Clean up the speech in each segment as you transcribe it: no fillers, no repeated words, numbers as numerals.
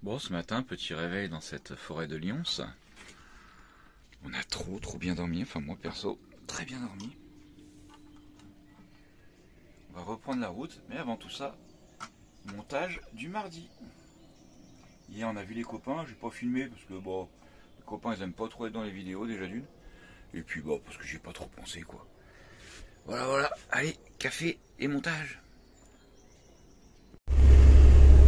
Bon, ce matin, petit réveil dans cette forêt de Lyons. On a trop bien dormi, enfin moi perso, très bien dormi. On va reprendre la route, mais avant tout ça, montage du mardi. Hier on a vu les copains, j'ai pas filmé parce que bon, les copains ils aiment pas trop être dans les vidéos déjà d'une. Et puis bon, parce que j'ai pas trop pensé quoi. Voilà, allez, café et montage.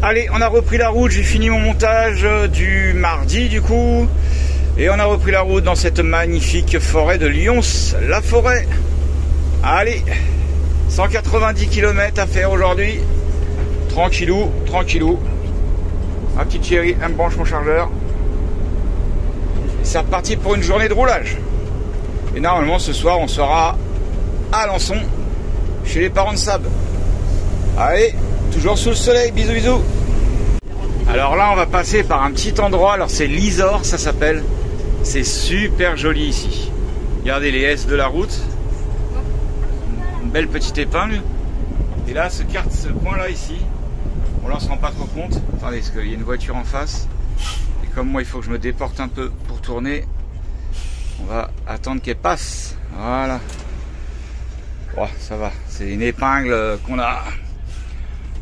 Allez, on a repris la route, j'ai fini mon montage du mardi du coup. Et on a repris la route dans cette magnifique forêt de Lyons, la forêt. Allez, 190 km à faire aujourd'hui. Tranquillou. Ma petite chérie, elle me branche mon chargeur. C'est reparti pour une journée de roulage. Et normalement ce soir on sera à Alençon, chez les parents de Sab. Allez, toujours sous le soleil, bisous. Alors là on va passer par un petit endroit, alors c'est l'Isor ça s'appelle. C'est super joli ici. Regardez les S de la route. Une belle petite épingle. Et là ce coin là ici. Bon là on se rend pas trop compte. Attendez, parce qu'il y a une voiture en face. Et comme moi il faut que je me déporte un peu pour tourner. On va attendre qu'elle passe. Voilà. Oh, ça va. C'est une épingle qu'on a.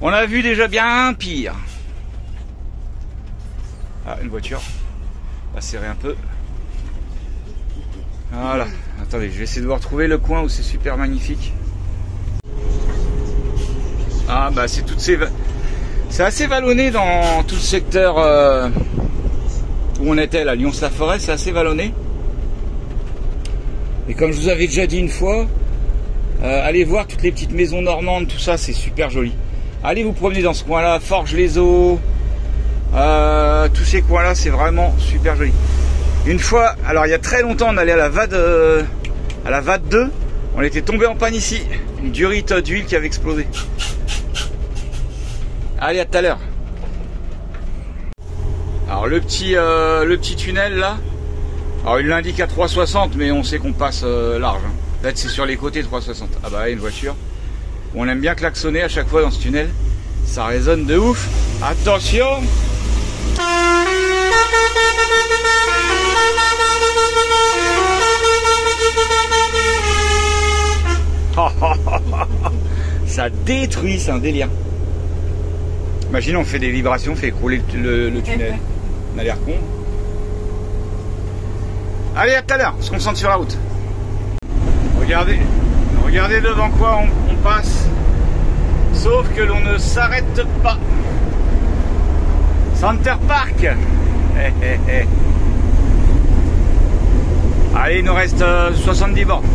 On a vu déjà bien pire. Ah, une voiture. On va serrer un peu. Voilà. Attendez, je vais essayer de vous retrouver le coin où c'est super magnifique. Ah bah c'est toutes ces... C'est assez vallonné dans tout le secteur où on était, là, Lyons-la-Forêt, c'est assez vallonné. Et comme je vous avais déjà dit une fois, allez voir toutes les petites maisons normandes, tout ça, c'est super joli. Allez vous promener dans ce coin-là, Forges-les-Eaux, tous ces coins-là, c'est vraiment super joli. Une fois, alors il y a très longtemps, on allait à la VAD 2, on était tombé en panne ici, une durite d'huile qui avait explosé. Allez, à tout à l'heure. Alors le petit tunnel là, alors il l'indique à 360, mais on sait qu'on passe large. Hein. Peut-être c'est sur les côtés 360. Ah bah une voiture. On aime bien klaxonner à chaque fois dans ce tunnel. Ça résonne de ouf. Attention. Ça détruit, c'est un délire. Imagine, on fait des vibrations, on fait écrouler le tunnel. On a l'air con. Allez, à tout à l'heure, on se concentre sur la route. Regardez devant quoi on passe. Sauf que l'on ne s'arrête pas. Center Park. Allez, il nous reste 70 bornes.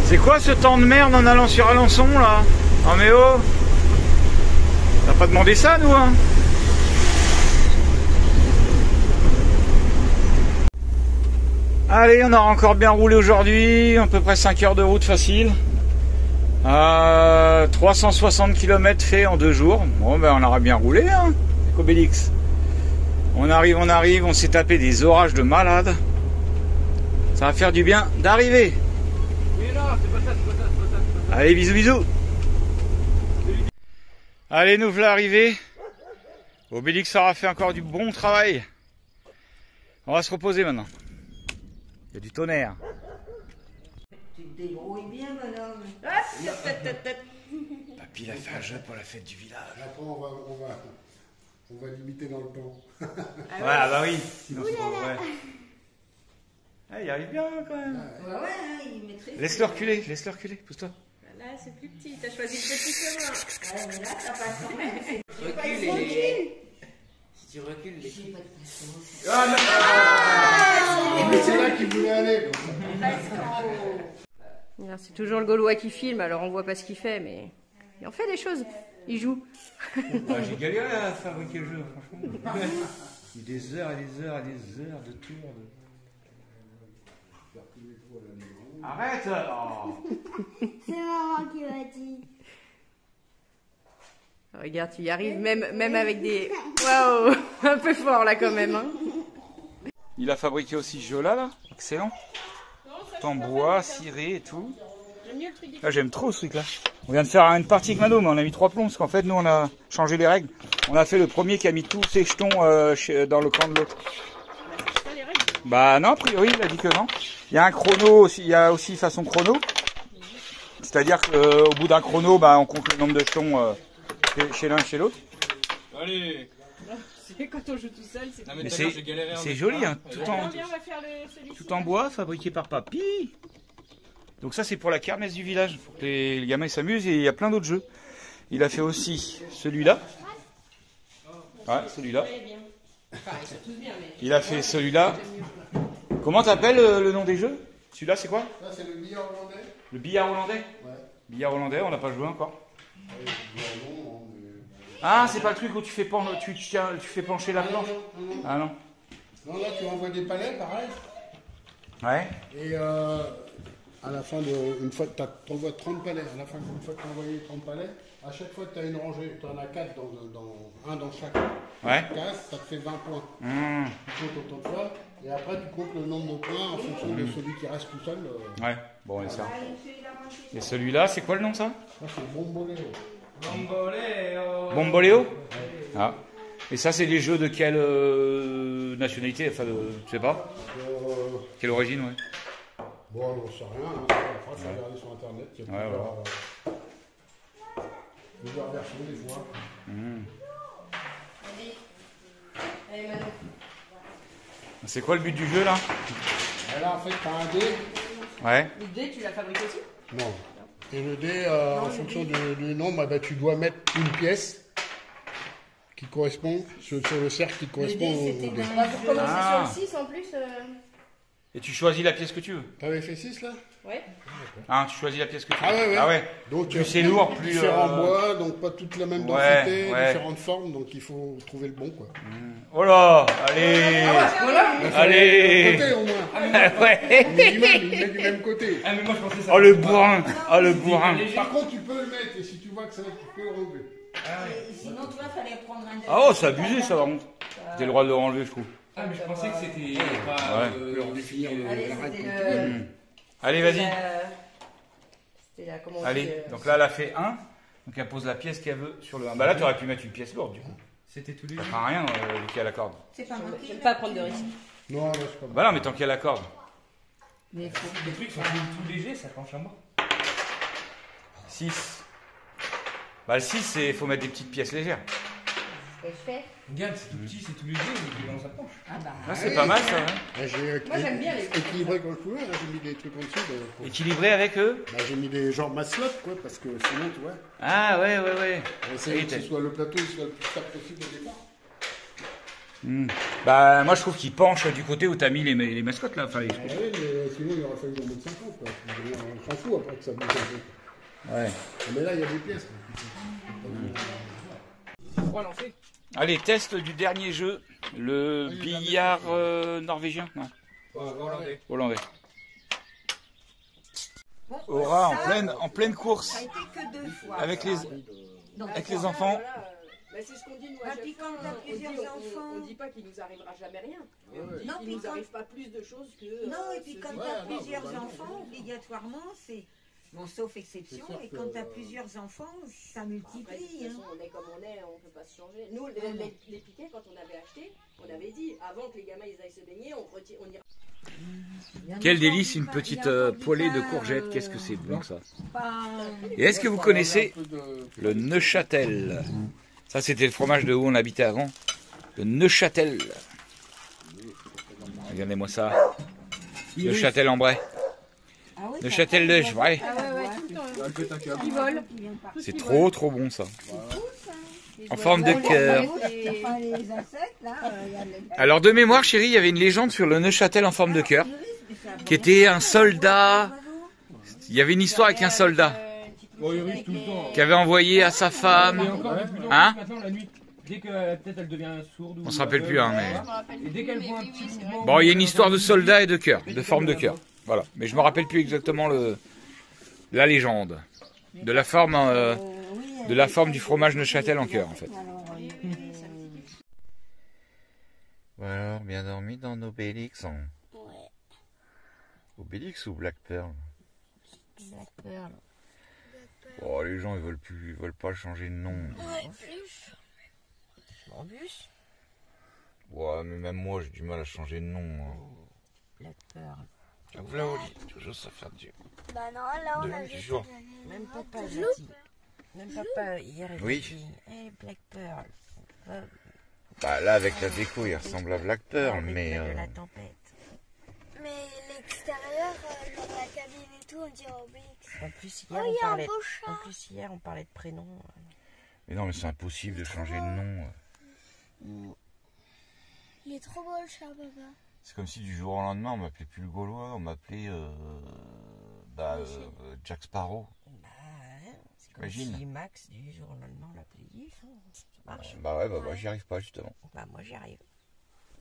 C'est quoi ce temps de merde en allant sur Alençon là? Oh mais oh! On n'a pas demandé ça nous hein? Allez, on aura encore bien roulé aujourd'hui, à peu près 5 heures de route facile. 360 km fait en 2 jours. Bon ben on aura bien roulé hein, avec Obélix. On arrive, on s'est tapé des orages de malade. Ça va faire du bien d'arriver. Allez, bisous. Allez, nous voilà arrivés. Obélix aura fait encore du bon travail. On va se reposer maintenant. Il y a du tonnerre. Tu te débrouilles bien, bonhomme. Papy, il a fait un jeu pour la fête du village. Après, on va limiter dans le temps. Ah bah oui. Sinon, c'est pas vrai. Ah, il arrive bien quand même. Ouais, il maîtrise. Laisse-le reculer, pousse-toi. Là, c'est plus petit, t'as choisi le petit chemin. Ouais, mais là, t'as pas quand même. Recule les... Si tu recules les... J'ai pas de patience. Mais c'est là qu'il voulait aller. C'est toujours le Gaulois qui filme, alors on voit pas ce qu'il fait, mais il en fait des choses. Il joue. J'ai galéré à fabriquer le jeu, franchement. Il y a des heures de tours. Arrête! Oh. C'est maman qui m'a dit. Regarde, tu y arrives, même avec des... Waouh! Un peu fort là quand même. Hein. Il a fabriqué aussi ce jeu là, excellent. Tout en bois, ciré et tout. J'aime mieux le truc des Là, j'aime trop ce truc-là. On vient de faire une partie avec Mano, mais on a mis 3 plombs, parce qu'en fait, nous, on a changé les règles. On a fait le premier qui a mis tous ses jetons dans le camp de l'autre. c'est pas les règles. Bah non, a priori, il a dit que non. Il y a un chrono aussi, il y a aussi façon chrono. C'est-à-dire qu'au bout d'un chrono, bah, on compte le nombre de jetons chez l'un et chez l'autre. Allez. C'est quand on joue tout seul, c'est Non, Mais tout à l'heure, j'ai galéré c'est en joli, mettre hein, un. tout Ouais. en, Viens, on va faire celui-ci. tout en bois, fabriqué par Papy. Donc ça, c'est pour la kermesse du village, pour que les gamins s'amusent, et il y a plein d'autres jeux. Il a fait aussi celui-là. Ouais, celui-là. Enfin, ils sont tous bien, mais... Il a fait celui-là. Comment t'appelles le nom des jeux? Celui-là, c'est quoi? Là, c'est le billard hollandais. Le billard hollandais? Ouais. Billard hollandais, on n'a pas joué encore. Ouais, le billard long, Ah, c'est pas le truc où tu fais pencher la planche? non. Ah non. Non, là, tu envoies des palais, pareil. Ouais. Et à la fin une fois que tu envoies 30 palais, à la fin, une fois que tu as envoyé 30 palais, à chaque fois que tu as une rangée, tu en as 4 un dans chaque Ouais. case, ça te fait 20 points. Mmh. Tu comptes autant de fois, et après tu comptes le nombre de points en fonction de celui qui reste tout seul. Ouais. Bon, et ça. Et celui-là, c'est quoi le nom, ça? Ça, c'est Bomboléo. Bomboléo? Ah. Et ça, c'est des jeux de quelle nationalité? Enfin, je sais pas. Quelle origine, ouais. Bon, on sait rien, hein. Après, faut regarder sur internet, il y a Ouais, plusieurs versions des fois. Allez, Mano. C'est quoi le but du jeu, là? Et là, en fait, tu as un dé. Ouais. Le dé, tu l'as fabriqué aussi? Non. Et le dé, en fonction du nombre, bah, tu dois mettre une pièce qui correspond sur le cercle qui correspond dé, au c'était dé. dans- On va pour commencer Ah. sur le 6 en plus. Et tu choisis la pièce que tu veux. T'avais fait 6 là? Ouais. Hein, tu choisis la pièce que tu veux. Ah ouais, ouais. Ah ouais. Donc, Plus c'est lourd, plus. différents bois, donc pas toutes la même Ouais, densité, ouais. différentes formes, donc il faut trouver le bon quoi. Oh là, allez. Allez. Côté au moins. Ouais. Minimum, il met du même côté. Ah, mais moi, je pensais ça. Oh le bourrin. Oh le bourrin. Par contre, tu peux le mettre et si tu vois que ça va, tu peux le relever. Sinon, toi, fallait prendre un. Ah oh, c'est abusé ça, par contre. T'as le droit de le renlever, je trouve. Ah, mais je pensais que c'était pas. Ouais. Tu peux redéfinir Allez, la règle c'était comme tu veux. le... Allez, vas-y. C'était la... Comment on dit, Allez. Donc là, elle a fait 1. Donc elle pose la pièce qu'elle veut sur le 1. Bah là, tu aurais pu mettre une pièce lourde, du coup. C'était tous les Ça jours. fera rien qui a la corde. C'est pas moi qui J'aime l'ai pas prendre de risques. Non, là, c'est pas bon. Bah non, mais tant qu'il y a la corde. Mais faut- Les trucs sont tout légers, ça penche à moi. 6. Bah le 6, il faut mettre des petites pièces légères. Ce que je fais. Regarde, c'est tout petit, c'est tout léger, mais dans sa penche. Ah bah. Ah, c'est pas mal ça, hein. Là, j'ai Moi, j'aime bien les- équilibré comme je pouvais, là, j'ai mis des trucs en dessous. Pour... Équilibré avec eux. Bah, j'ai mis des genres maslottes, quoi, parce que sinon, tu vois, Ah ouais, ouais, ouais. on essaie Oui, que ce soit le plateau il soit le plus stable possible au départ. Bah moi je trouve qu'il penche du côté où t'as mis les mascottes là. Enfin, les... Ah oui, mais sinon, il aurait fallu en mettre 50, quoi. On s'en fout après que ça bouge un peu. Ouais. Mais là, il y a des pièces. Trois lancés. Allez, test du dernier jeu. Le billard norvégien. Non, Hollandais. hollandais. Bon, Aura ça, en pleine course. Ça a été que 2 fois. Avec les, Donc, avec les enfants. Bah, c'est ce qu'on dit, nous, à Ah, chaque puis fois, quand t'as on dit, plusieurs on enfants. dit pas qu'il nous arrivera jamais rien. Mais on dit Non, qu'il puis nous quand- arrive pas plus de choses que... Non, et puis quand Ouais, t'as non, plusieurs globalement, enfants, obligatoirement, c'est. Bon, sauf exception, C'est sûr et que, quand t'as plusieurs enfants, ça Après, de multiplie. toute façon, on est comme on est, on peut pas se changer. Nous, les piquets, quand on avait acheté, on avait dit, avant que les gamins ils aillent se baigner, on ira... Quel délice, une petite poêlée de courgettes. Qu'est-ce que c'est bon ça. Pas. Et est-ce que vous connaissez le Neuchâtel? Ça c'était le fromage de où on habitait avant. Le Neuchâtel. Regardez-moi ça. Neuchâtel-en-Bray. Ah oui, Neuchâtel de Chevreuil. Ah ouais, ouais, tout le temps. Ils volent. C'est trop trop bon ça. En forme de cœur. Enfin, les insectes, là, il y a les- Alors de mémoire chérie, il y avait une légende sur le Neuchâtel en forme de cœur. Qui était un soldat. Il y avait une histoire avec un soldat. Bon, il risque tout le temps. Qui avait envoyé à sa Et femme. encore de plus en Hein? plus maintenant, la nuit. Dès que peut-être elle devient sourde. On se rappelle plus hein mais. Et dès qu'elle voit un petit mouvement. Bon, il y a une histoire de soldat et de cœur, de forme de cœur. Voilà. Mais je me rappelle plus exactement la légende. De la forme du fromage Neuchâtel en cœur, en fait. Bon alors, bien dormi dans Obélix. Hein. Ouais. Obélix ou Black Pearl? Black Pearl. Oh, les gens ils veulent pas changer de nom. Ouais, plus. Bambus. Ouais, mais même moi j'ai du mal à changer de nom. Hein. Black Pearl. Ah, voilà, Oli, toujours ça faire du. Bah non, là on a du juste jour. donné. Même papa l'a dit. Même papa hier il Oui. a dit. Hey, Black Pearl. Bah là avec la déco il ressemble à Black Pearl, Avec mais. de la tempête. Mais l'extérieur, genre la cabine et tout, on dirait Obélix. En plus Oh, hier il on y a un parlait. beau chat. En plus hier on parlait de prénoms. Mais non, mais c'est impossible de changer de nom. Il est trop beau le chat, papa. C'est comme si du jour au lendemain on m'appelait plus le Gaulois, on m'appelait Jack Sparrow. Bah ouais, c'est comme Imagine. si Max du jour au lendemain on l'appelait Yves. Hein. Ça marche. Bah ouais, bah j'y arrive pas justement. Bah moi j'y arrive.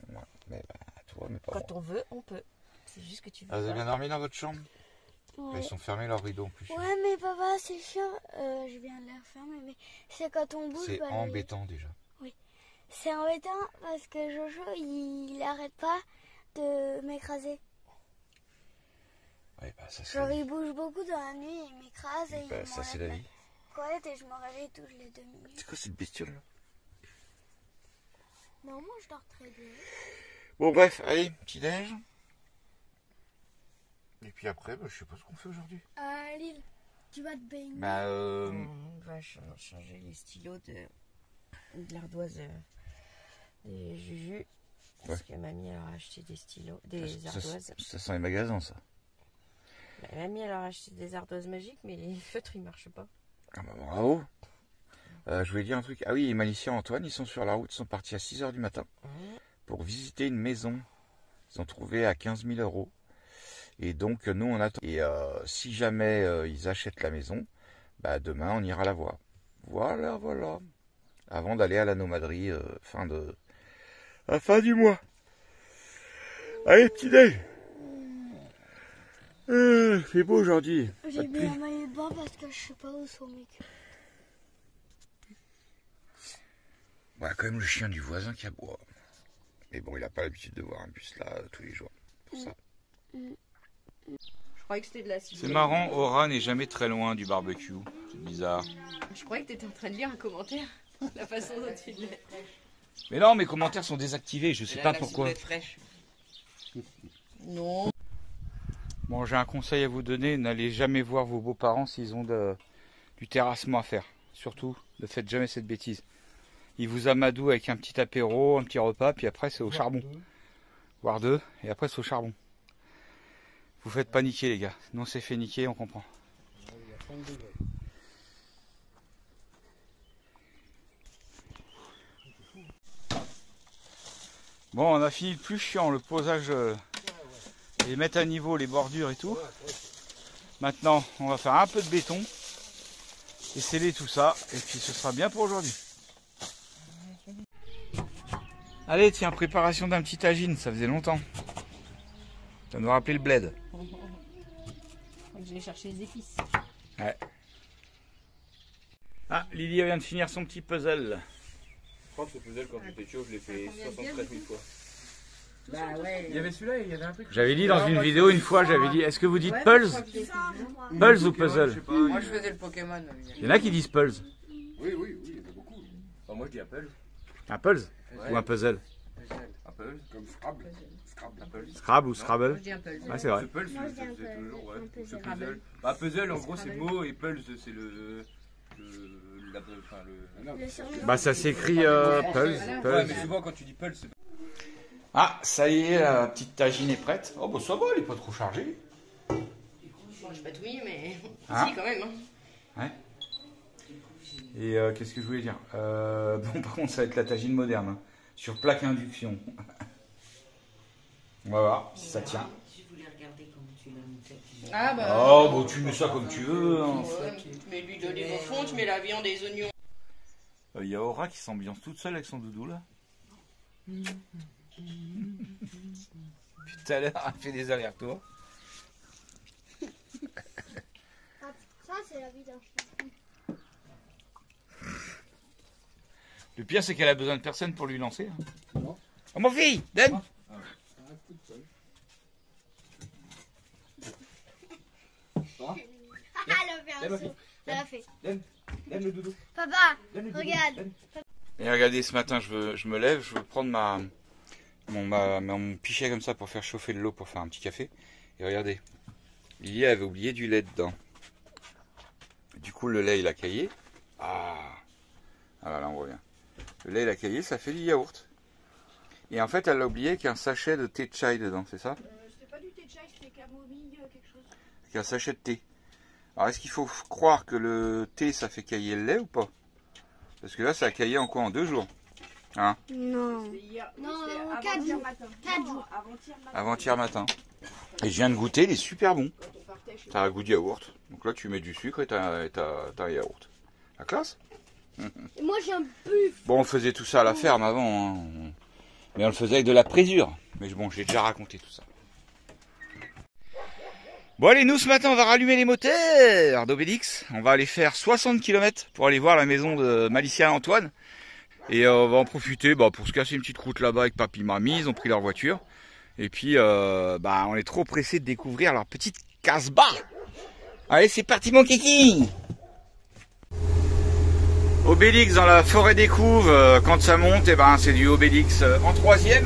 Ouais, mais bah toi, mais pas Quand moi. on veut, on peut. C'est juste que tu veux. Ah, vous avez pas. bien dormi dans votre chambre? Bah, Ouais. ils sont fermés leurs rideaux en plus. Ouais, mais papa, c'est chiant. Je viens de les refermer, mais c'est quand on bouge. C'est bah, embêtant déjà. C'est embêtant parce que Jojo, il arrête pas de m'écraser. Ouais, bah ça c'est Genre, la vie. il bouge beaucoup dans la nuit, il m'écrase et Bah, il ça c'est m'enlève la ma vie. couette et je me réveille toutes les 2 minutes. C'est quoi cette bestiole là? Non, moi je dors très bien. Bon bref, allez, petit déj. Et puis après, bah, je sais pas ce qu'on fait aujourd'hui. Lille, tu vas te baigner. Bah On va changer les stylos de l'ardoise des Juju. Parce que mamie elle a acheté des stylos, des ardoises. ça sent les magasins ça. Bah, mamie elle a acheté des ardoises magiques, mais les feutres ils marchent pas. Ah bah bravo. Je voulais dire un truc. Ah oui, Malicia et Antoine, ils sont sur la route, ils sont partis à 6h du matin pour visiter une maison. Ils ont trouvé à 15 000 €. Et donc nous on attend. Et si jamais ils achètent la maison, bah demain on ira la voir. Voilà, voilà. Avant d'aller à la nomaderie à la fin du mois. Allez, petit déj. C'est beau aujourd'hui. J'ai mis un maillot de bain parce que je sais pas où sont mes culottes. Ouais, quand même le chien du voisin qui aboie. Mais bon, il a pas l'habitude de voir un bus là tous les jours. Pour ça. Je croyais que c'était de la C'est marrant, Aura n'est jamais très loin du barbecue. C'est bizarre. Je croyais que tu étais en train de lire un commentaire. La façon dont tu le. Mais non, mes commentaires sont désactivés, je sais pas pourquoi. Fraîche. Non. Bon, j'ai un conseil à vous donner, n'allez jamais voir vos beaux-parents s'ils ont du terrassement à faire. Surtout, ne faites jamais cette bêtise. Ils vous amadouent avec un petit apéro, un petit repas, puis après c'est au charbon. Voire 2, et après c'est au charbon. Vous faites pas niquer les gars, sinon c'est fait niquer, on comprend. Il y a 30 degrés. Bon, on a fini le plus chiant, le posage et mettre à niveau les bordures et tout. Maintenant, on va faire un peu de béton et sceller tout ça, et puis ce sera bien pour aujourd'hui. Allez, tiens, préparation d'un petit tagine, ça faisait longtemps. Ça nous rappelait le bled. Je vais chercher les épices. Ouais. Ah, Lily vient de finir son petit puzzle. Je crois que ce puzzle, quand j'étais chaud, je l'ai fait 73 000 fois. Bah ouais. Il y avait celui-là et il y avait un truc. J'avais dit dans une vidéo une fois, j'avais dit, est-ce que vous dites puzzle? Puzzle ou puzzle? Moi je faisais le Pokémon. Il y en a qui disent puzzle. Oui, oui, oui, il y en a beaucoup. Enfin, moi je dis Apple. Un puzzle Ouais. ou un puzzle? Apple. Comme Scrabble. Scrabble. Apple. Scrabble ou Moi Scrabble? je dis un peu. Ouais, c'est vrai. Ce puzzle, Moi, je dis c'est un toujours, ouais. puzzle. Ce puzzle. Bah, puzzle, en gros, c'est mot et puzzle, c'est Le surnom. Bah ça s'écrit puzzle. Ouais, puzzle. mais souvent quand tu dis puzzle, c'est. Ah, ça y est, la petite tagine est prête. Oh bah ça va, elle est pas trop chargée. Bon, je patouille, mais. Hein Si, quand même. Hein. Ouais. Et qu'est-ce que je voulais dire bon, par contre, ça va être la tagine moderne. Hein. Sur plaque induction. On va voir si ça tient. Je voulais regarder comment tu l'as monté. Ah bah. Oh, bon, tu mets ça comme tu veux. Hein. Ouais, tu mets l'huile d'olive au fond, tu mets la viande, des oignons. Il y a Aura qui s'ambiance toute seule avec son doudou là. Puis tout à l'heure, elle fait des allers-retours. Ça, c'est la vie d'un chien. Le pire, c'est qu'elle a besoin de personne pour lui lancer. Hein. Non. Oh, mon fille, donne. Un coup de seul. Ça va? Lève, ma fille. Ça l'a fait. Lève le doudou. Papa, Lève le doudou. regarde. Et regardez, ce matin, je me lève, je veux prendre mon pichet comme ça pour faire chauffer de l'eau pour faire un petit café. Et regardez, Lily avait oublié du lait dedans. Du coup, le lait, il a caillé. Ah là, on revient. Le lait, il a caillé, ça fait du yaourt. Et en fait, elle a oublié qu'il y a un sachet de thé de chai dedans, c'est ça? C'était pas du thé de chai, c'était camomille, quelque chose. Il y a un sachet de thé. Alors, est-ce qu'il faut croire que le thé, ça fait cailler le lait ou pas? Parce que là, ça a caillé en quoi? En 2 jours. Hein? Non. Non, Non, 4 jours. 4 jours. Avant-hier matin. Et je viens de goûter, il est super bon. T'as un goût de yaourt. Donc là, tu mets du sucre et t'as un yaourt. La classe? Moi j'ai un peu. Bon, on faisait tout ça à la ferme avant. Hein. Mais on le faisait avec de la présure. Mais bon, j'ai déjà raconté tout ça. Bon allez, nous ce matin on va rallumer les moteurs d'Obélix. On va aller faire 60 km pour aller voir la maison de Malicia et Antoine. Et on va en profiter pour se casser une petite route là-bas avec papy et mamie. Ils ont pris leur voiture. Et puis on est trop pressés de découvrir leur petite casse-bas. Allez, c'est parti mon kiki. Obélix dans la forêt des Couves, quand ça monte, c'est du Obélix en 3e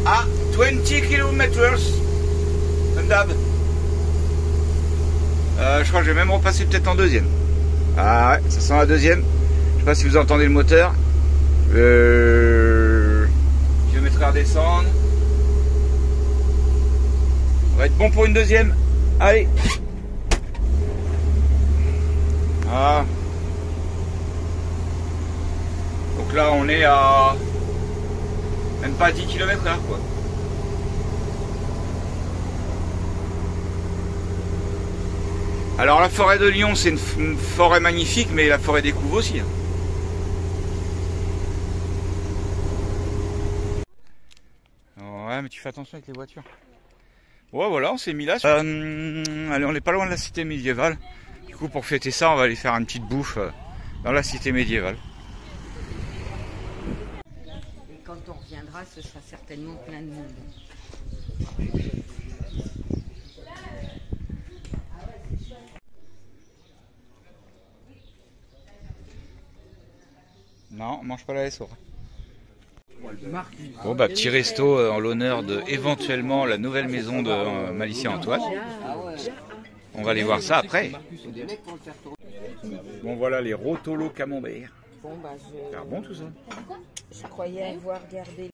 à 20 km. D'hab. Je crois que je vais même repasser peut-être en 2e. Ah ouais, ça sent la 2e. Je sais pas si vous entendez le moteur. Je me mettrai à redescendre. On va être bon pour une 2e. Allez. Ah. Donc là on est à même pas 10 km/h quoi. Alors la forêt de Lyon c'est une forêt magnifique, mais la forêt des Couves aussi. Hein. Ouais, mais tu fais attention avec les voitures. Ouais, voilà, on s'est mis là. Allez, on n'est pas loin de la cité médiévale. Du coup, pour fêter ça, on va aller faire une petite bouffe dans la cité médiévale. Et quand on reviendra, ce sera certainement plein de monde. Non, on mange pas la SO. Bon petit resto en l'honneur de éventuellement la nouvelle maison de Malicia et Antoine. On va aller voir ça après. Bon voilà les rotolos camembert. Bon, C'est bon tout ça. je croyais avoir gardé.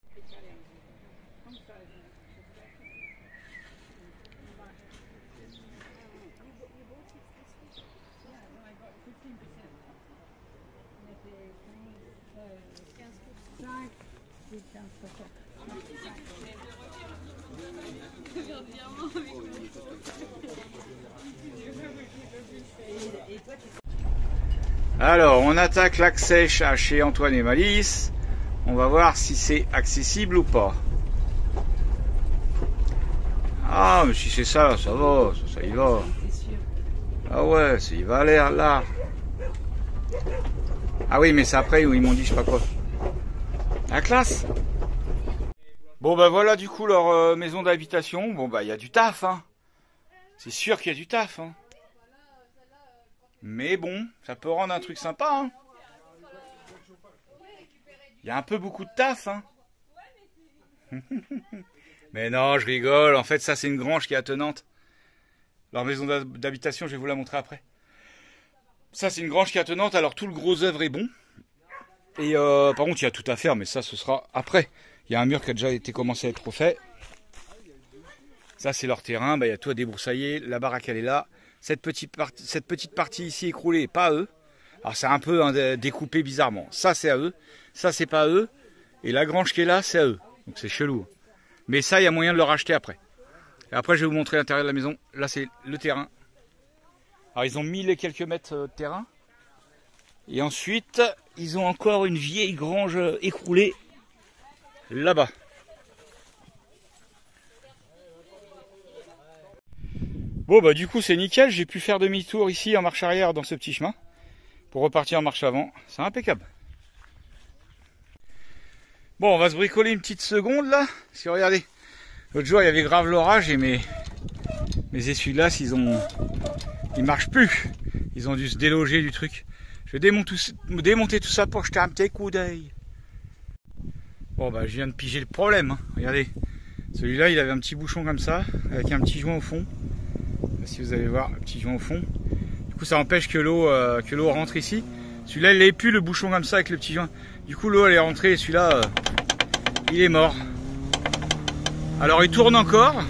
Alors on attaque l'accès chez Antoine et Malice. On va voir si c'est accessible ou pas. Ah mais si c'est ça, ça va, ça y va. Ah ouais, il va aller là. Ah oui mais c'est après où ils m'ont dit je sais pas quoi. La classe. Bon voilà du coup leur maison d'habitation. Bon il y a du taf hein. C'est sûr qu'il y a du taf hein. Mais bon, ça peut rendre un truc sympa hein. Il y a un peu beaucoup de taf hein. Mais non, je rigole. En fait, ça c'est une grange qui est attenante. Leur maison d'habitation, je vais vous la montrer après. Ça c'est une grange qui est attenante, alors tout le gros œuvre est bon. Et par contre, il y a tout à faire, mais ça ce sera après. Il y a un mur qui a déjà été commencé à être refait. Ça c'est leur terrain, il y a tout à débroussailler. La baraque elle est là. Cette petite partie ici écroulée, pas à eux. Alors c'est un peu découpé bizarrement. Ça c'est à eux, ça c'est pas à eux. Et la grange qui est là, c'est à eux. Donc c'est chelou. Mais ça, il y a moyen de le racheter après. Et après, je vais vous montrer l'intérieur de la maison. Là, c'est le terrain. Alors ils ont 1000 et quelques mètres de terrain. Et ensuite, ils ont encore une vieille grange écroulée là-bas. Bon du coup c'est nickel, j'ai pu faire demi-tour ici en marche arrière dans ce petit chemin pour repartir en marche avant, c'est impeccable. Bon on va se bricoler une petite seconde là, parce que regardez, l'autre jour il y avait grave l'orage et mes essuie-glaces ils ont il marche plus. Ils ont dû se déloger du truc. Je vais démonter tout ça pour jeter un petit coup d'œil. Bon bah je viens de piger le problème, hein. Regardez. Celui-là il avait un petit bouchon comme ça, avec un petit joint au fond. Si vous allez voir, un petit joint au fond. Du coup ça empêche que l'eau rentre ici. Celui-là il n'avait plus le bouchon comme ça avec le petit joint. Du coup l'eau elle est rentrée et celui-là il est mort. Alors il tourne encore.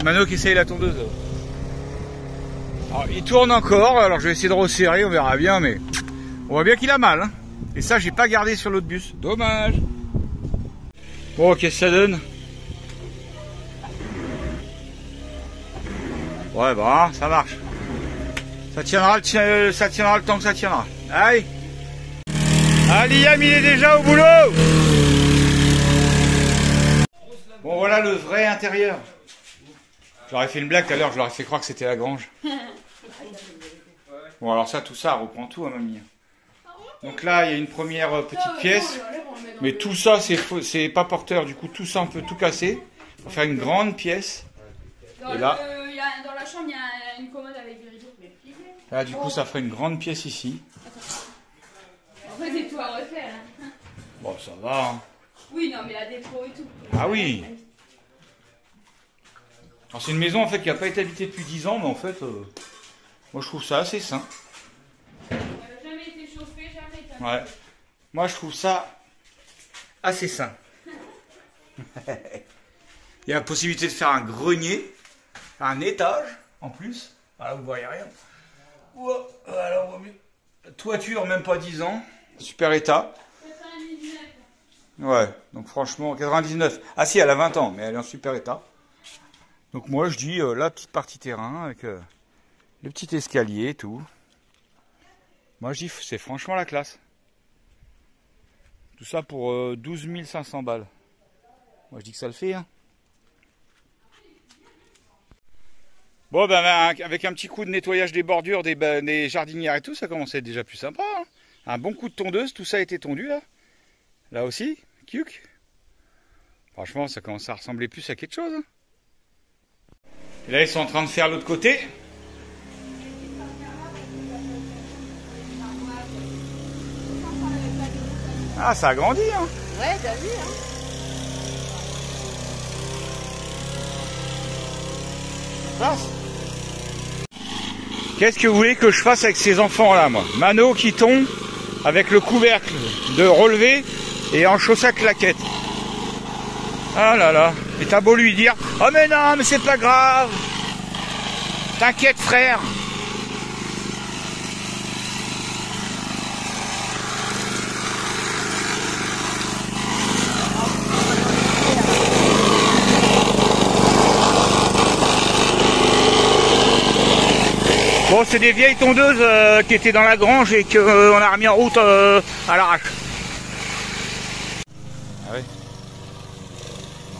Mano qui essaye la tondeuse. Alors, il tourne encore, alors je vais essayer de resserrer, on verra bien, mais on voit bien qu'il a mal, hein. Et ça j'ai pas gardé sur l'autre bus, dommage. Bon, qu'est-ce que ça donne? Ouais bah ça marche. Ça tiendra le temps que ça tiendra. Allez. Ah, Liam il est déjà au boulot. Bon voilà le vrai intérieur. J'aurais fait une blague tout à l'heure, je leur ai fait croire que c'était la grange. Bon alors ça, tout ça reprend tout à mamie. Donc là il y a une première petite pièce. Mais tout ça c'est pas porteur, du coup tout ça on peut tout casser. Pour faire une grande pièce. Et là, dans la chambre il y a une commode avec des rideaux. Là du coup ça ferait une grande pièce ici. En fait c'est tout à refaire. Hein. Bon ça va. Hein. Oui non mais la déco et tout. Ah oui. Alors c'est une maison en fait qui n'a pas été habitée depuis 10 ans, mais en fait, moi je trouve ça assez sain. Elle n'a jamais été chauffée, jamais été. Ouais. Moi je trouve ça assez sain. Il y a la possibilité de faire un grenier, un étage en plus. Voilà, vous voyez rien. Voilà, on voit mieux. Toiture, même pas 10 ans. Super état. 99. Ouais, donc franchement, 99. Ah si, elle a 20 ans, mais elle est en super état. Donc moi je dis la petite partie terrain avec le petit escalier et tout. Moi je dis c'est franchement la classe. Tout ça pour 12 500 balles. Moi je dis que ça le fait. Hein. Bon ben avec un petit coup de nettoyage des bordures, des jardinières et tout, ça commence à être déjà plus sympa. Hein. Un bon coup de tondeuse, tout ça a été tondu là. Là aussi, kiuk. Franchement ça commence à ressembler plus à quelque chose. Hein. Et là, ils sont en train de faire l'autre côté. Ah, ça a grandi, hein. Ouais, t'as vu, hein. Place. Qu'est-ce que vous voulez que je fasse avec ces enfants-là, moi? Mano qui tombe avec le couvercle de relevé et en chaussette claquette. Ah là là. Et t'as beau lui dire, oh mais non, mais c'est pas grave. T'inquiète frère. Bon, c'est des vieilles tondeuses qui étaient dans la grange et qu'on a remis en route à l'arrache. Ah ouais.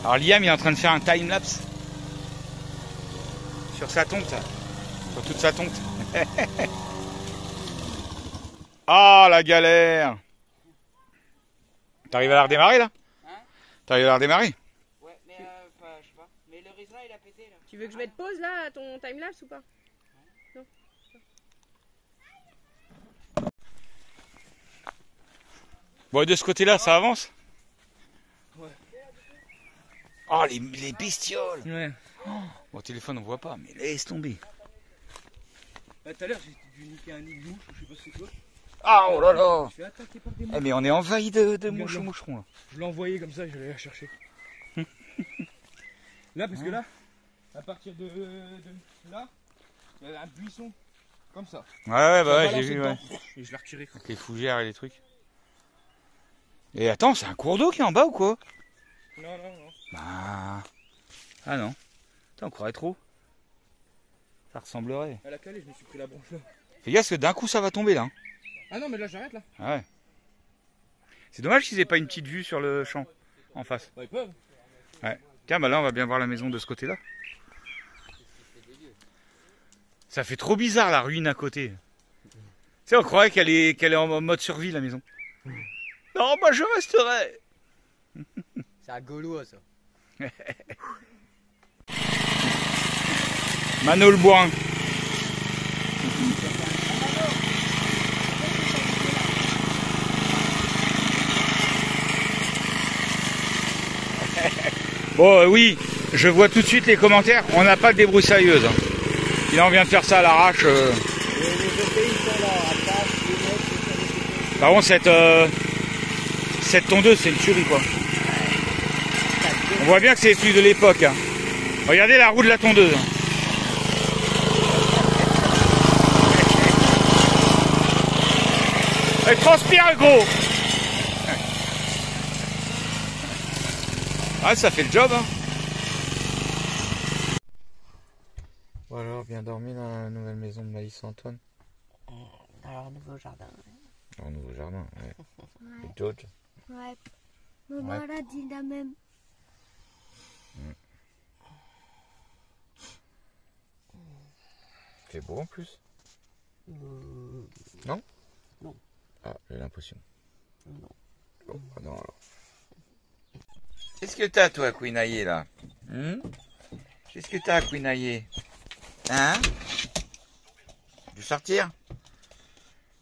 Alors Liam il est en train de faire un time-lapse sur sa tonte, sur toute sa tonte. Ah la galère. T'arrives à la redémarrer là? Hein? T'arrives à la redémarrer? Ouais, mais je sais pas. Mais le raisin il a pété là. Tu veux que je mette pause là à ton timelapse ou pas? Non. Bon, de ce côté-là, ça avance? Ouais. Oh, les bestioles! Ouais. Oh, bon, au téléphone, on voit pas, mais laisse tomber. Bah, tout à l'heure, j'ai dû niquer un nid de mouche, je sais pas c'est quoi. Ah, oh là là! Je suis attaqué par des mouches. Eh, mais on est envahi de moucherons là. Je l'ai envoyé comme ça, je vais aller la chercher. Là, parce que là, à partir de là, il y avait un buisson comme ça. Ouais, bah ouais, j'ai vu, ouais. Et je l'ai retiré. Avec les fougères et les trucs. Et attends, c'est un cours d'eau qui est en bas ou quoi? Non, non, non. Bah. Ah non. Putain, on croirait trop. Ça ressemblerait. À la calée, je me suis pris la branche là. Fais gaffe, parce que d'un coup ça va tomber là. Ah non, mais là, j'arrête là. Ah ouais. C'est dommage qu'ils aient pas une petite vue sur le champ en face. Bah, ils peuvent. Ouais. Tiens, bah là, on va bien voir la maison de ce côté-là. Ça fait trop bizarre la ruine à côté. Tu sais, on croirait qu'elle est en mode survie la maison. Non, moi je resterai. C'est un gaulois ça. Mano le bourrin. Bon, oui, je vois tout de suite les commentaires. On n'a pas de débroussailleuse. Hein. Sinon, on vient de faire ça à l'arrache. Par contre, cette tondeuse, c'est une tuerie, quoi. On voit bien que c'est plus de l'époque. Hein. Regardez la roue de la tondeuse. Elle transpire, gros. Ah, ça fait le job, hein. Bon alors, bien dormi dans la nouvelle maison de Malice Antoine. Dans leur nouveau jardin. Dans le nouveau jardin, ouais. Et George. Ouais. Maman l'a dit la même. C'est beau en plus. Non? Non. Ah, j'ai l'impression. Non. Bon, non alors. Qu'est-ce que t'as toi, couinailler là? Qu'est-ce que t'as, couinailler? Hein? Tu veux sortir?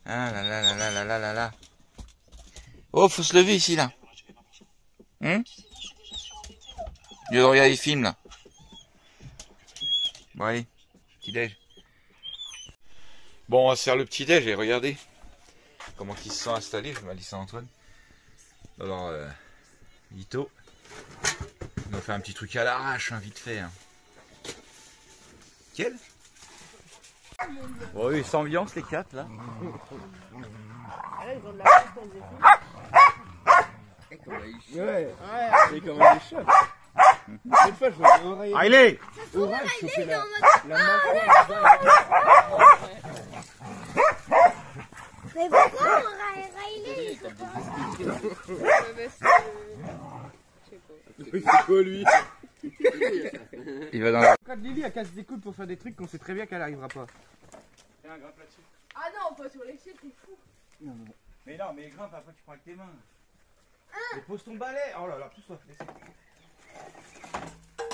Ah là là là là là là là là. Oh, faut se lever ici là. Il doit regarder les films là. Bon allez, petit déj. Bon, on va se faire le petit déj et regardez comment ils se sont installés, je Malice Antoine. Alors, Lito. On va faire un petit truc à l'arrache, hein, vite fait. Hein. Quel? Bon, ils s'ambiancent les quatre là. Ouais, c'est comme des chats. Cette fois, je vois un oreille. Allez! Orage, choper la main. Mais pourquoi Riley C'est quoi lui? Il va dans la... Quand Lily elle casse des coudes pour faire des trucs qu'on sait très bien qu'elle arrivera pas. Ah non, pas sur les chiens, t'es fou. Mais non, mais grimpe, après tu prends avec tes mains. Et pose ton balai. Oh là là, pousse-toi, descends.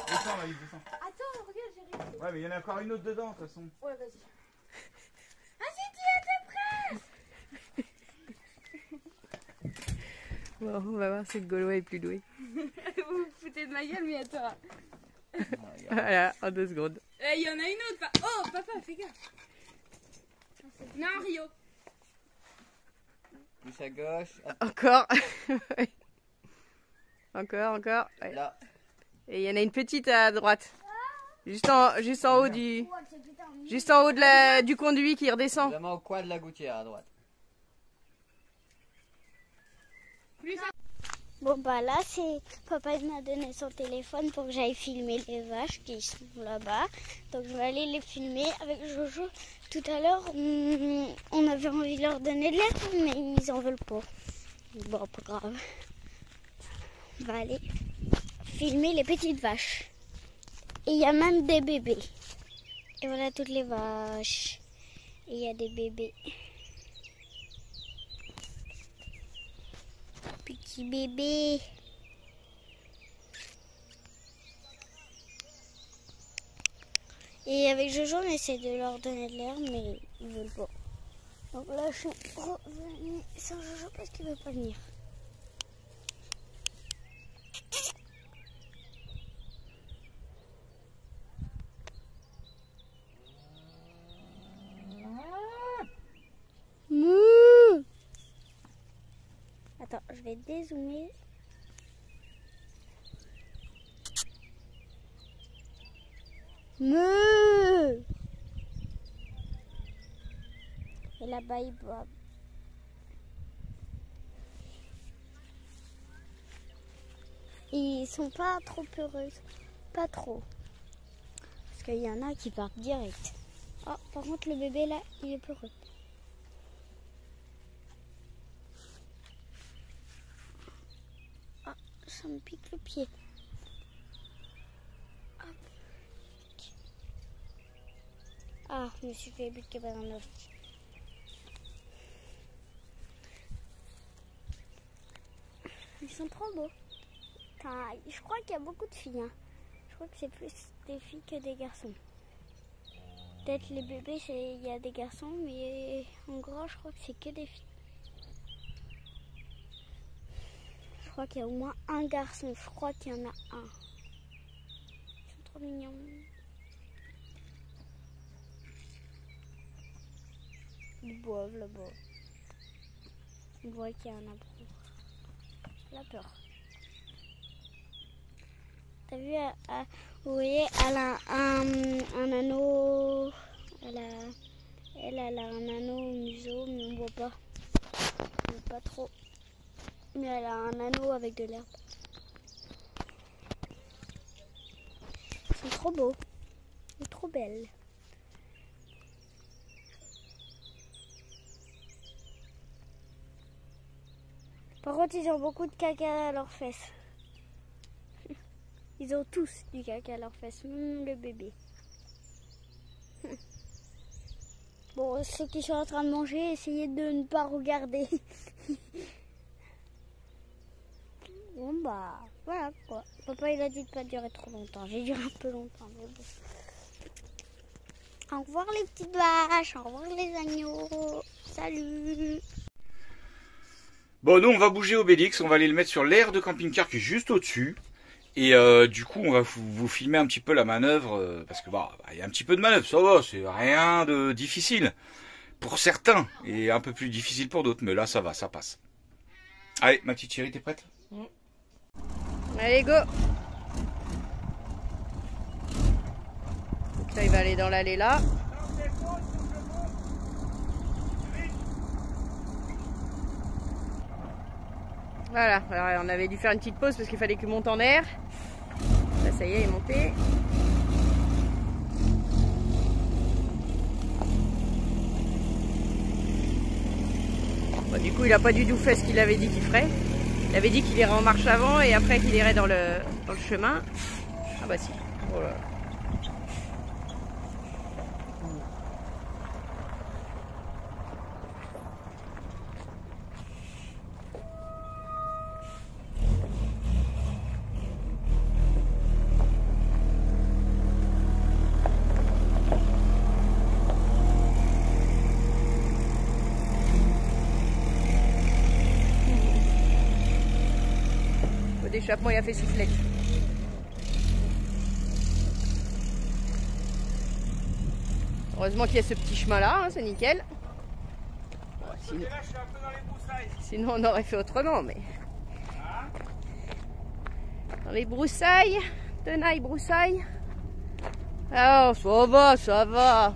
Descends, Maïs, descends. Attends, regarde, j'ai réussi. Ouais, mais il y en a encore une autre dedans, de toute façon. Ouais, vas-y. Bon, on va voir si le Gaulois est plus doué. Vous vous foutez de ma gueule, mais attends. Voilà, en 2 secondes. Il y en a une autre. Oh, papa, fais gaffe. Non, Rio. Plus à gauche. Hop, Encore. Encore. Ouais. là. Et il y en a une petite à droite. Juste en haut du... Juste en haut de du conduit qui redescend. Vraiment au coin de la gouttière à droite. Bon bah là c'est papa il m'a donné son téléphone pour que j'aille filmer les vaches qui sont là-bas. Donc je vais aller les filmer avec Jojo. Tout à l'heure on avait envie de leur donner de l'air mais ils en veulent pas. Bon pas grave. On va aller filmer les petites vaches. Et il y a même des bébés. Et voilà toutes les vaches. Et il y a des bébés. Petit bébé. Et avec Jojo, on essaie de leur donner de l'air, mais ils veulent pas. Donc là, je suis revenue sans Jojo parce qu'il veut pas venir. Mouh. Attends, je vais dézoomer. Meuh. Et là-bas, ils boivent. Ils sont pas trop heureux. Pas trop. Parce qu'il y en a qui partent direct. Oh, par contre, le bébé là, il est peureux. Ah, ça me pique le pied. Hop. Ah, je me suis fait piquer par un os. Ils sont trop beaux. Enfin, je crois qu'il y a beaucoup de filles. Hein. Je crois que c'est plus des filles que des garçons. Peut-être les bébés, il y a des garçons, mais en gros, je crois que c'est que des filles. Je crois qu'il y a au moins un garçon. Je crois qu'il y en a un. Ils sont trop mignons. Ils boivent là-bas. On voit qu'il y a un abreuvoir. La peur. T'as vu, vous voyez, elle a un anneau. Elle a un anneau au museau, mais on voit pas. On voit pas trop. Mais elle a un anneau avec de l'herbe. Ils sont trop beaux. Ils sont trop belles. Par contre, ils ont beaucoup de caca à leurs fesses. Ils ont tous du caca à leurs fesses, même le bébé. Bon, ceux qui sont en train de manger, essayez de ne pas regarder. Bon bah, voilà quoi. Papa il a dit de pas durer trop longtemps. J'ai duré un peu longtemps. Mais bon. Au revoir les petites vaches, au revoir les agneaux. Salut. Bon, nous on va bouger Obélix, on va aller le mettre sur l'aire de camping-car qui est juste au-dessus. Et du coup on va vous filmer un petit peu la manœuvre, parce que bah, il y a un petit peu de manœuvre, ça va, c'est rien de difficile. Pour certains, et un peu plus difficile pour d'autres, mais là ça va, ça passe. Allez, ma petite chérie, t'es prête? Allez, go. Donc là, il va aller dans l'allée là. Voilà, alors on avait dû faire une petite pause parce qu'il fallait qu'il monte en air. Là, ça y est, il est monté. Bon, du coup, il n'a pas du tout fait ce qu'il avait dit qu'il ferait. Il avait dit qu'il irait en marche avant et après qu'il irait dans le chemin. Ah bah si. Oh là là. D'échappement, il a fait siffler. Heureusement qu'il y a ce petit chemin là, hein, c'est nickel. Bon, sinon on aurait fait autrement, mais dans les broussailles, tenaille broussailles. Ah, ça va, ça va.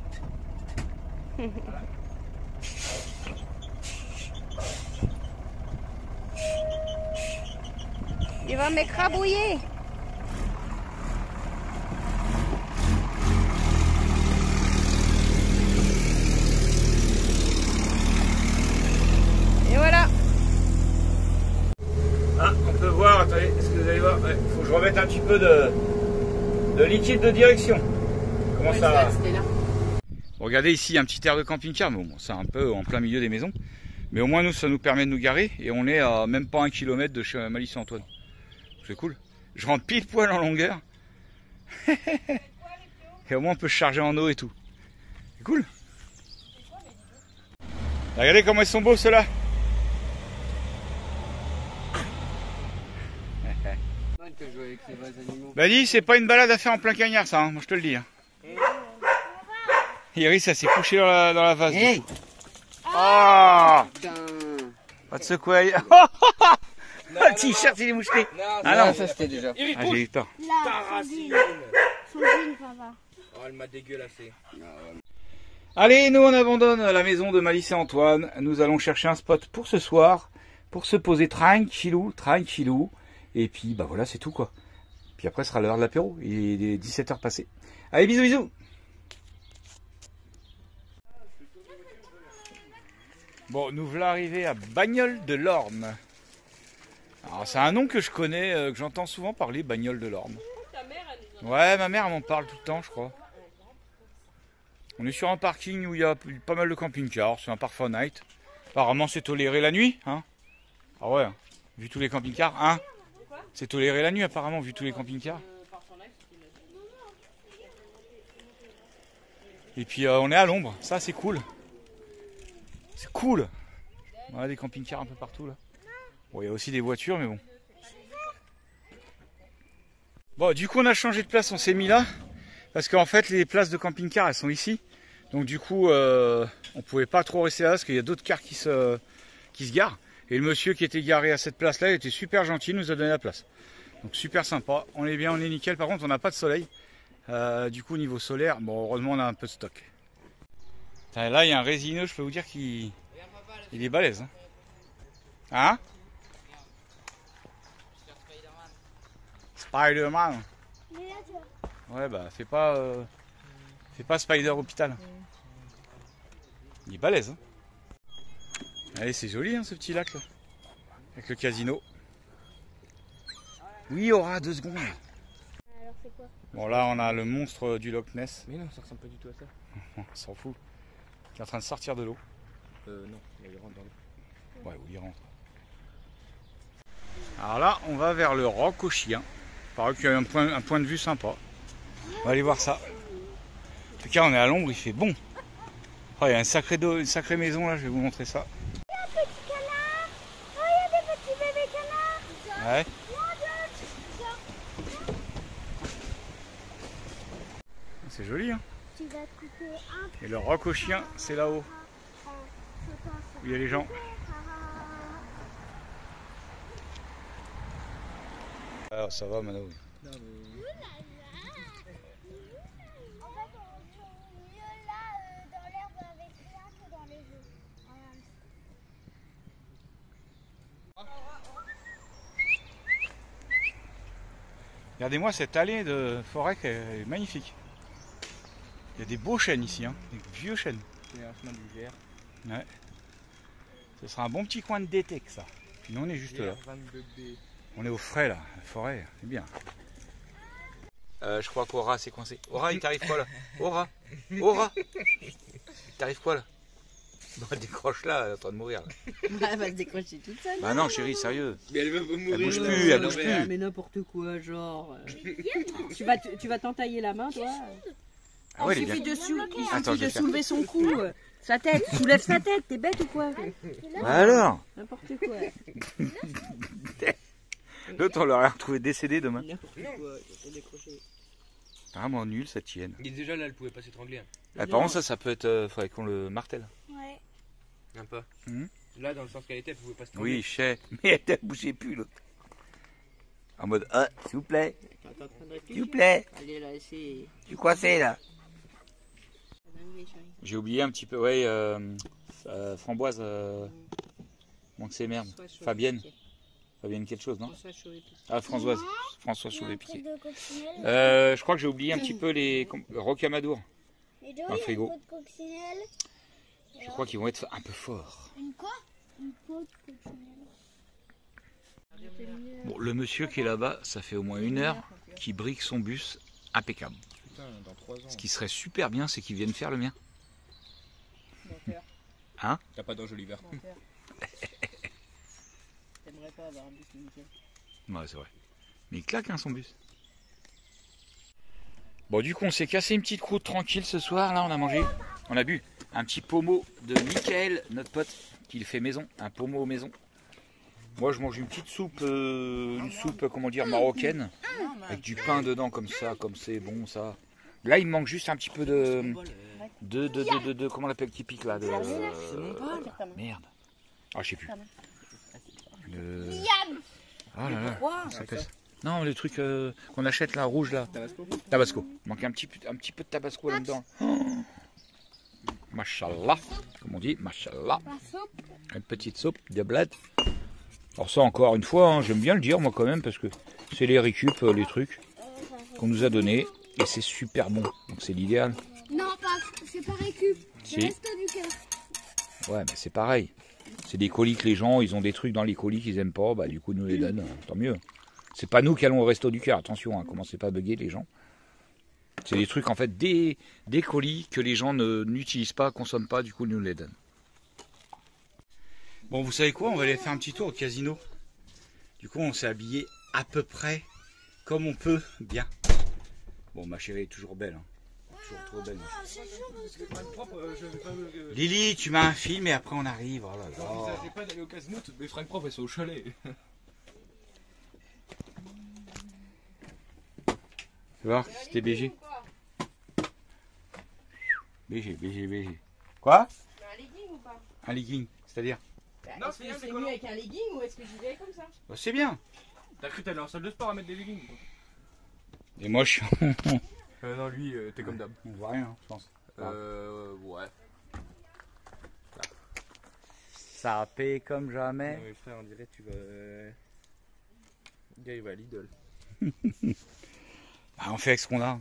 Il va m'écrabouiller. Et voilà. Ah, on peut voir, attendez, est-ce que vous allez voir? Il faut que je remette un petit peu de liquide de direction. Comment ça va? Regardez ici, il y a un petit air de camping-car, mais bon, c'est un peu en plein milieu des maisons. Mais au moins, nous, ça nous permet de nous garer et on est à même pas 1 kilomètre de chez Malice Antoine. C'est cool. Je rentre pile poil en longueur. Et au moins, on peut se charger en eau et tout. C'est cool. Regardez comment ils sont beaux, ceux-là. Bah dis, c'est pas une balade à faire en plein cagnard, ça, hein, moi je te le dis. Hein. Iris, ça s'est couché dans la vase. Hey. Ah, pas de secouer. Le t-shirt il est moucheté. Ah non, ça c'était déjà. Ah, j'ai eu peur. Oh, elle m'a dégueulassé. Allez, nous on abandonne la maison de Malice et Antoine. Nous allons chercher un spot pour ce soir, pour se poser tranquillou. Et puis bah voilà, c'est tout quoi. Puis après ce sera l'heure de l'apéro. Il est 17h passées. Allez, bisous bisous. Bon, nous voilà arrivés à Bagnoles de l'Orme. Alors c'est un nom que je connais, que j'entends souvent parler, Bagnoles de l'Orme. Ouais, ma mère elle m'en parle tout le temps, je crois. On est sur un parking où il y a pas mal de camping-cars, c'est un parfum night. Apparemment c'est toléré la nuit, hein. Ah ouais, vu tous les camping-cars, hein. C'est toléré la nuit apparemment, vu tous les camping-cars. Et puis on est à l'ombre, ça c'est cool. C'est cool. On a des camping-cars un peu partout là. Bon, il y a aussi des voitures, mais bon. Bon, du coup on a changé de place, on s'est mis là. Parce qu'en fait les places de camping-car elles sont ici. Donc du coup on pouvait pas trop rester là parce qu'il y a d'autres cars qui se garent. Et le monsieur qui était garé à cette place là, il était super gentil, il nous a donné la place. Donc super sympa, on est bien, on est nickel. Par contre on n'a pas de soleil. Du coup au niveau solaire, bon heureusement on a un peu de stock. Là il y a un résineux, je peux vous dire qu'il est balèze. Hein, Spider-Man. Ouais bah fais pas Spider Hôpital. Il est balèze. Hein. Allez, c'est joli hein, ce petit lac là. Avec le casino. Oui, Aura, 2 secondes. Alors c'est quoi? Bon là on a le monstre du Loch Ness. Mais non, ça ressemble pas du tout à ça. On s'en fout. Qui est en train de sortir de l'eau. Non, il rentre dans l'eau. Ouais, oui, il rentre. Alors là, on va vers le roc aux chiens. Il paraît qu'il y a un point de vue sympa. On va aller voir ça. En tout cas, on est à l'ombre, il fait bon. Oh, il y a une sacrée maison là, je vais vous montrer ça. Il y a un petit canard. Oh, il y a des petits bébés canards. Ouais. C'est joli, hein. Tu vas couper un. Et le roc aux chiens, c'est là-haut. Où il y a les gens. Ah, ça va, Mano. En fait, on est mieux là dans l'herbe avec rien que dans les eaux. Regardez-moi cette allée de forêt qui est magnifique. Il y a des beaux chênes ici, hein, des vieux chênes. Ouais. Ce sera un bon petit coin de d'été que ça. Puis nous on est juste là. On est au frais là, la forêt, c'est bien. Je crois qu'Aura s'est coincé. Aura, il t'arrive quoi là? Aura, il t'arrive quoi là? Bon, elle décroche là, elle est en train de mourir. Là. Elle va se décrocher toute seule. Bah non, chérie, sérieux. Mais elle veut mourir. Elle bouge plus, elle bouge plus. Mais n'importe quoi, genre. tu vas t'entailler la main, toi. Ah ouais, il suffit de, Attends, je vais soulever son cou, sa tête. Soulève sa tête, t'es bête ou quoi? Bah alors. N'importe quoi. L'autre, on l'aurait retrouvé décédé demain. N'importe quoi, faut décrocher. Vraiment nul cette chienne. Il est déjà là, elle pouvait pas s'étrangler. Ah, par contre, ça peut être. Faudrait qu'on le martèle. Ouais. Un peu. Mmh. Là, dans le sens qu'elle était, elle pouvait pas s'étrangler. Oui, je sais. Mais elle ne bougeait plus l'autre. En mode, ah, s'il vous plaît. S'il vous plaît. Allez, là, c'est. Je suis coincé là. J'ai oublié un petit peu, ouais, Framboise, manque ses merdes. Fabienne. Fabienne quelque chose, non? Ah, François Chauvet-Piqué. Je crois que j'ai oublié un petit peu les rocamadours dans le frigo. Je crois qu'ils vont être un peu forts. Une quoi? Une peau de coccinelle. Bon, le monsieur qui est là-bas, ça fait au moins 1 heure qu'il brique son bus impeccable. Putain, dans 3 ans. Ce qui serait super bien, c'est qu'il vienne faire le mien. Hein? T'as pas d'ange l'hiver. T'aimerais pas avoir un bus nickel. Ouais, c'est vrai. Mais il claque hein, son bus. Bon, du coup, on s'est cassé une petite croûte tranquille ce soir. Là, on a mangé, on a bu un petit pommeau de Michael, notre pote, qui le fait maison. Un pommeau maison. Moi, je mange une petite soupe, comment dire, marocaine, avec du pain dedans, comme ça, comme c'est bon, ça. Là, il me manque juste un petit peu de comment on l'appelle, qui pique là, merde. Ah, je sais plus. Ah là là, ça pèse. Non, le truc qu'on achète là, rouge là. Tabasco. Il manque un petit peu de tabasco là-dedans. Oh. Machallah, comme on dit, machallah. Une petite soupe de bled. Alors ça encore une fois, hein, j'aime bien le dire moi quand même parce que c'est les récup, les trucs qu'on nous a donnés et c'est super bon. Donc c'est l'idéal. Non, c'est pas récup. C'est Si. Resto du Cœur. Ouais, mais c'est pareil. C'est des colis que les gens, ils ont des trucs dans les colis qu'ils aiment pas, bah du coup ils nous les donnent, tant mieux. C'est pas nous qui allons au Resto du Cœur, attention, hein, commencez pas à bugger les gens. C'est des trucs en fait, des colis que les gens n'utilisent pas, consomment pas, du coup ils nous les donnent. Bon, vous savez quoi, on va aller faire un petit tour au casino. Du coup on s'est habillé à peu près comme on peut, bien. Bon, ma chérie est toujours belle. Hein. toujours trop belle. Fringues propres, je vais pas. Lily, tu m'as un film et après on arrive. Oh là là. J'envisageais pas d'aller au casino, toutes mes fringues propres elles sont au chalet. Tu vois, c'était BG. BG. Quoi? Un legging ou pas? Un legging, c'est-à-dire? Non, Est-ce que c'est mieux avec un legging ou est-ce que j'y vais comme ça? Bah, c'est bien. T'as cru t'aller en salle de sport à mettre des leggings? Et moi, je suis. Non, lui, t'es comme d'hab. On voit rien, je pense. Ouais. Ça paie comme jamais. Mais frère, on dirait que tu vas. Le gars, il va à Lidl. Bah, on fait avec ce qu'on a.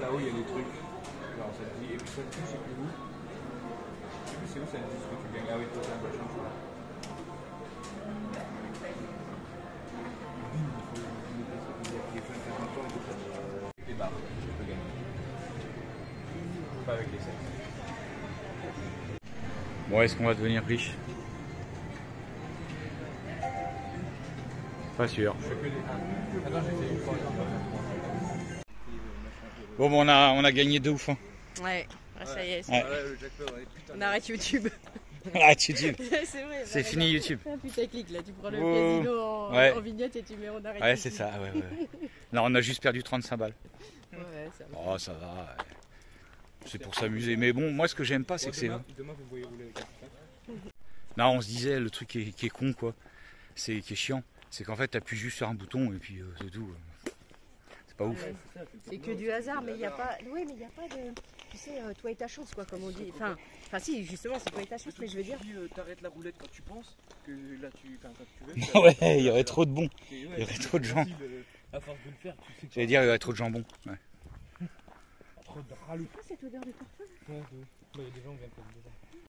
Là-haut il y a des trucs, genre ça te dit, et puis ça te dit, je sais plus où. Je sais plus c'est où ça te dit ce que tu gagnes. Ah oui, toi t'as un machin, je crois. Les barres, tu peux gagner. Pas avec les 7. Bon, est-ce qu'on va devenir riche? Pas sûr. Je fais que des 1. Attends, j'ai fait une fois. Bon, on a gagné de ouf. Hein. Ouais, ça y est. Ouais. Le jackpot, ouais, putain. On arrête YouTube. Arrête YouTube. C'est vrai. C'est fini YouTube. Ah, putaclic là, tu prends le Oh. casino Ouais. en vignette et tu mets on arrête. Ouais, c'est ça. Ouais. Là, on a juste perdu 35 balles. Ouais, ça va. Oh, ça va. Ouais. C'est pour s'amuser. Mais bon, moi, ce que j'aime pas, c'est que c'est. Demain, vous voyez rouler avec un putain. Non, on se disait, le truc qui est con, quoi. Qui est chiant. C'est qu'en fait, t'appuies juste sur un bouton et puis c'est tout. C'est pas ouf. Ouais, c'est que du hasard, mais il n'y a pas. Oui, mais il n'y a pas de. Tu sais, toi et ta chance, quoi, comme on dit. Enfin, si, justement, c'est toi et ta chance, mais je veux dire. Si t'arrêtes la roulette quand tu penses, que là quand tu veux. Ouais, il y aurait trop de bons. Il y aurait trop de gens. À force de le faire, tu sais que. J'allais dire, il y aurait trop de jambon. Ouais. Trop de ralou. Ah, cette odeur de parfum. Ouais, il y a des gens qui viennent comme déjà.